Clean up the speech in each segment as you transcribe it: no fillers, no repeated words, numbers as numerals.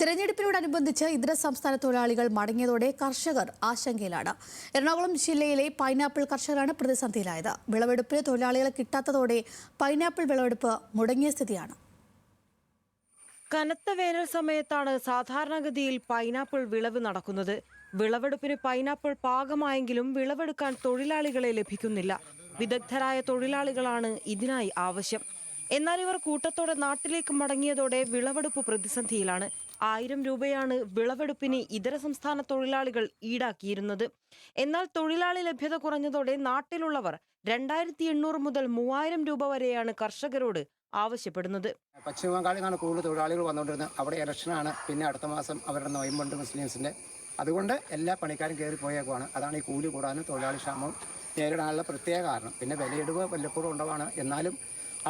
തിരഞ്ഞെടുപ്പിനോടനുബന്ധിച്ച് ഇതര സംസ്ഥാന തൊഴിലാളികൾ മടങ്ങിയതോടെ കർഷകർ ആശങ്കയിലാണ്. എറണാകുളം ജില്ലയിലെ പൈനാപ്പിൾ കർഷകരാണ് പ്രതിസന്ധിയിലായത്. വിളവെടുപ്പിന് തൊഴിലാളികളെ കിട്ടാത്തതോടെ പൈനാപ്പിൾ വിളവെടുപ്പ് മുടങ്ങിയ സ്ഥിതിയാണ്. കനത്ത വേനൽ സമയത്താണ് സാധാരണഗതിയിൽ പൈനാപ്പിൾ വിളവ് നടക്കുന്നത്. വിളവെടുപ്പിന് പൈനാപ്പിൾ പാകമായെങ്കിലും വിളവെടുക്കാൻ തൊഴിലാളികളെ ലഭിക്കുന്നില്ല. വിദഗ്ധരായ തൊഴിലാളികളാണ് ഇതിനായി ആവശ്യം. എന്നാൽ ഇവർ കൂട്ടത്തോടെ നാട്ടിലേക്ക് മടങ്ങിയതോടെ വിളവെടുപ്പ് പ്രതിസന്ധിയിലാണ്. 1000 രൂപയാണ് വിളവെടുപ്പിന് ഇതര സംസ്ഥാന തൊഴിലാളികൾ ഈടാക്കിയിരുന്നത്. എന്നാൽ തൊഴിലാളി ലഭ്യത കുറഞ്ഞതോടെ നാട്ടിലുള്ളവർ 2800 മുതൽ 3000 രൂപ വരെയാണ് കർഷകരോട് ആവശ്യപ്പെടുന്നത്. പശ്ചിമ ബംഗാളിൽ നിന്നാണ് കൂടുതൽ തൊഴിലാളികൾ വന്നുകൊണ്ടിരുന്നത്. അവിടെ ഇലക്ഷനാണ്, പിന്നെ അടുത്ത മാസം അവരുടെ നൊയമ്പുണ്ട് മുസ്ലിംസിൻ്റെ. അതുകൊണ്ട് എല്ലാ പണിക്കാരും കയറി പോയേക്കുവാണ്. അതാണ് ഈ കൂലി കൂടാനും തൊഴിലാളി ക്ഷാമം നേരിടാനുള്ള പ്രത്യേക കാരണം. പിന്നെ വിലയിടിവ് വല്ലപ്പോഴും ഉണ്ടാവാണ്. എന്നാലും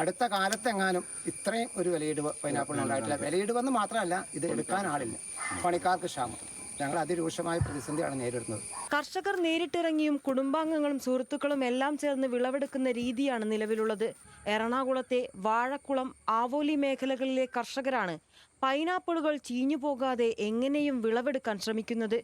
അടുത്ത കാലത്തെങ്ങാനും ഇത്രയും ഒരു വിലയിടിവ് പൈനാപ്പിളിന് ഉണ്ടായിട്ടില്ല. വിലയിടിവെന്ന് മാത്രമല്ല, ഇത് എടുക്കാൻ ആളില്ല, പണിക്കാർക്ക് ക്ഷാമം. ഞങ്ങൾ അതിരൂക്ഷമായ പ്രതിസന്ധിയാണ് നേരിടുന്നത്. കർഷകർ നേരിട്ടിറങ്ങിയും കുടുംബാംഗങ്ങളും സുഹൃത്തുക്കളും എല്ലാം ചേർന്ന് വിളവെടുക്കുന്ന രീതിയാണ് നിലവിലുള്ളത്. എറണാകുളത്തെ വാഴക്കുളം, ആവോലി മേഖലകളിലെ കർഷകരാണ് പൈനാപ്പിളുകൾ ചീഞ്ഞു പോകാതെ എങ്ങനെയും വിളവെടുക്കാൻ ശ്രമിക്കുന്നത്.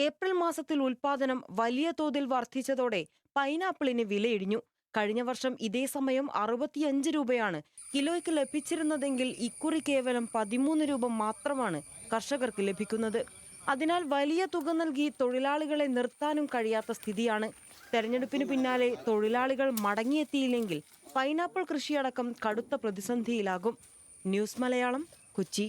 ഏപ്രിൽ മാസത്തിൽ ഉൽപാദനം വലിയ തോതിൽ വർദ്ധിച്ചതോടെ പൈനാപ്പിളിന് വിലയിടിഞ്ഞു. കഴിഞ്ഞ വർഷം ഇതേ സമയം 65 രൂപയാണ് കിലോയ്ക്ക് ലഭിച്ചിരുന്നതെങ്കിൽ ഇക്കുറി കേവലം 13 രൂപ മാത്രമാണ് കർഷകർക്ക് ലഭിക്കുന്നത്. അതിനാൽ വലിയ തുക നൽകി തൊഴിലാളികളെ നിർത്താനും കഴിയാത്ത സ്ഥിതിയാണ്. തെരഞ്ഞെടുപ്പിന് പിന്നാലെ തൊഴിലാളികൾ മടങ്ങിയെത്തിയില്ലെങ്കിൽ പൈനാപ്പിൾ കൃഷിയടക്കം കടുത്ത പ്രതിസന്ധിയിലാകും. ന്യൂസ് മലയാളം, കൊച്ചി.